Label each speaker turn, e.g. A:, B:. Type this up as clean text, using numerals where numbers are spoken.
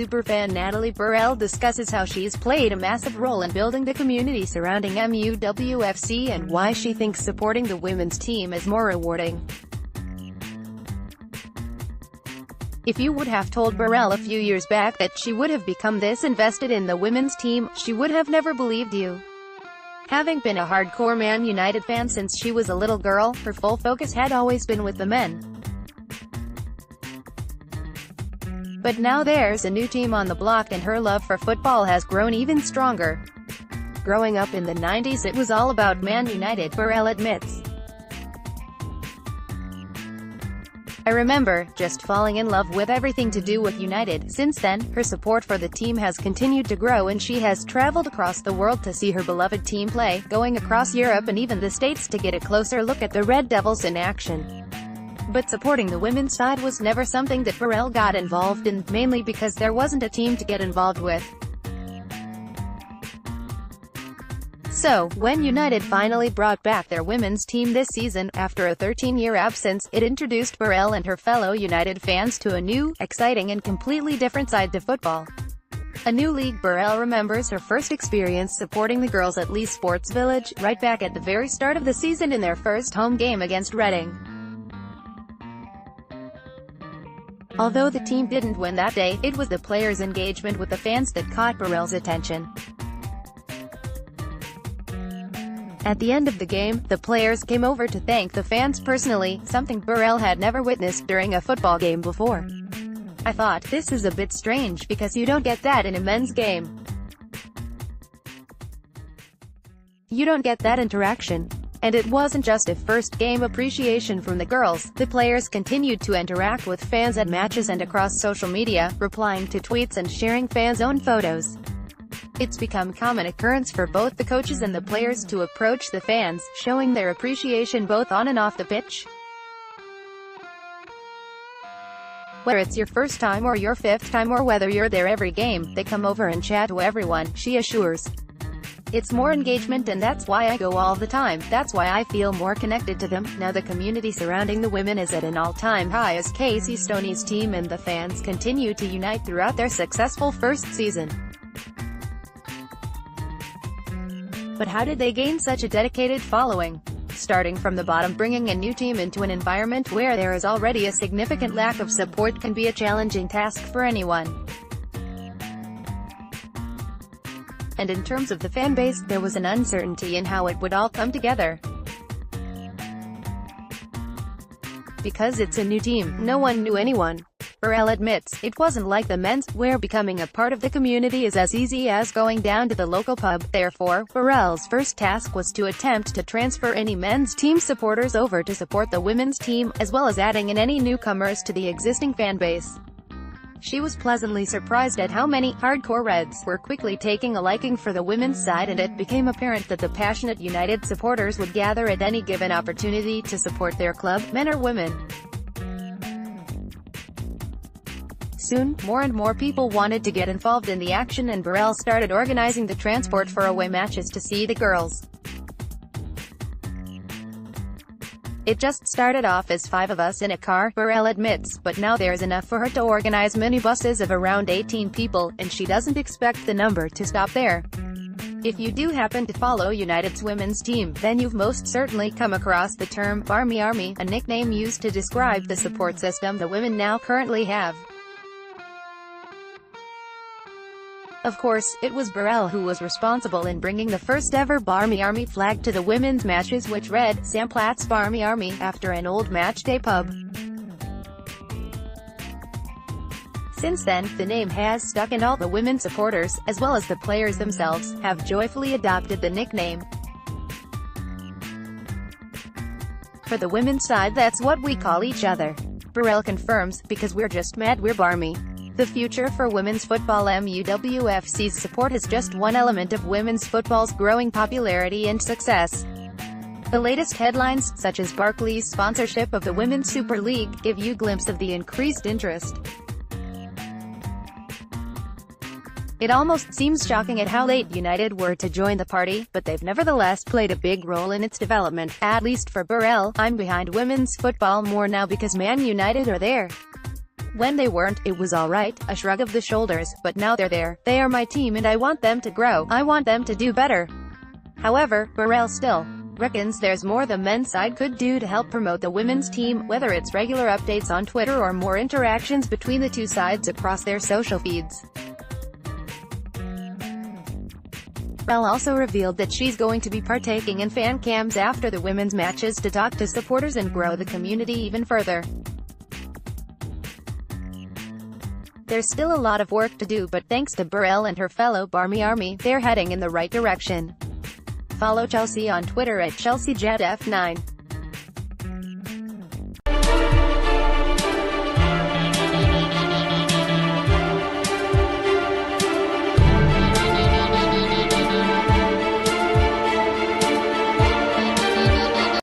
A: Superfan Natalie Burrell discusses how she's played a massive role in building the community surrounding MUWFC and why she thinks supporting the women's team is more rewarding. If you would have told Burrell a few years back that she would have become this invested in the women's team, she would have never believed you. Having been a hardcore Man United fan since she was a little girl, her full focus had always been with the men. But now there's a new team on the block and her love for football has grown even stronger. Growing up in the 90s it was all about Man United, Burrell admits. I remember just falling in love with everything to do with United. Since then, her support for the team has continued to grow and she has traveled across the world to see her beloved team play, going across Europe and even the States to get a closer look at the Red Devils in action. But supporting the women's side was never something that Burrell got involved in, mainly because there wasn't a team to get involved with. So, when United finally brought back their women's team this season, after a 13-year absence, it introduced Burrell and her fellow United fans to a new, exciting and completely different side to football. A new league. Burrell remembers her first experience supporting the girls at Leigh Sports Village, right back at the very start of the season in their first home game against Reading. Although the team didn't win that day, it was the players' engagement with the fans that caught Burrell's attention. At the end of the game, the players came over to thank the fans personally, something Burrell had never witnessed during a football game before. I thought, this is a bit strange, because you don't get that in a men's game. You don't get that interaction. And it wasn't just a first-game appreciation from the girls, the players continued to interact with fans at matches and across social media, replying to tweets and sharing fans' own photos. It's become common occurrence for both the coaches and the players to approach the fans, showing their appreciation both on and off the pitch. Whether it's your first time or your fifth time or whether you're there every game, they come over and chat to everyone, she assures. It's more engagement and that's why I go all the time, that's why I feel more connected to them. Now the community surrounding the women is at an all-time high as Casey Stoney's team and the fans continue to unite throughout their successful first season. But how did they gain such a dedicated following? Starting from the bottom, bringing a new team into an environment where there is already a significant lack of support can be a challenging task for anyone. And in terms of the fan base, there was an uncertainty in how it would all come together. Because it's a new team, no one knew anyone. Burrell admits, it wasn't like the men's, where becoming a part of the community is as easy as going down to the local pub. Therefore, Burrell's first task was to attempt to transfer any men's team supporters over to support the women's team, as well as adding in any newcomers to the existing fan base. She was pleasantly surprised at how many hardcore Reds were quickly taking a liking for the women's side, and it became apparent that the passionate United supporters would gather at any given opportunity to support their club, men or women. Soon, more and more people wanted to get involved in the action and Burrell started organizing the transport for away matches to see the girls. It just started off as 5 of us in a car, Burrell admits, but now there's enough for her to organize minibuses of around 18 people, and she doesn't expect the number to stop there. If you do happen to follow United's women's team, then you've most certainly come across the term "Barmy Army," a nickname used to describe the support system the women now currently have. Of course, it was Burrell who was responsible in bringing the first ever Barmy Army flag to the women's matches, which read, Sam Platt's Barmy Army, after an old matchday pub. Since then, the name has stuck and all the women supporters, as well as the players themselves, have joyfully adopted the nickname. For the women's side, that's what we call each other. Burrell confirms, because we're just mad we're Barmy. The future for women's football. MUWFC's support is just one element of women's football's growing popularity and success. The latest headlines, such as Barclays' sponsorship of the Women's Super League, give you a glimpse of the increased interest. It almost seems shocking at how late United were to join the party, but they've nevertheless played a big role in its development. At least for Burrell, I'm behind women's football more now because Man United are there. When they weren't, it was alright, a shrug of the shoulders, but now they're there. They are my team and I want them to grow. I want them to do better. However, Burrell still reckons there's more the men's side could do to help promote the women's team, whether it's regular updates on Twitter or more interactions between the two sides across their social feeds. Burrell also revealed that she's going to be partaking in fan cams after the women's matches to talk to supporters and grow the community even further. There's still a lot of work to do, but thanks to Burrell and her fellow Barmy Army, they're heading in the right direction. Follow Chelsea on Twitter at ChelseaJetF9.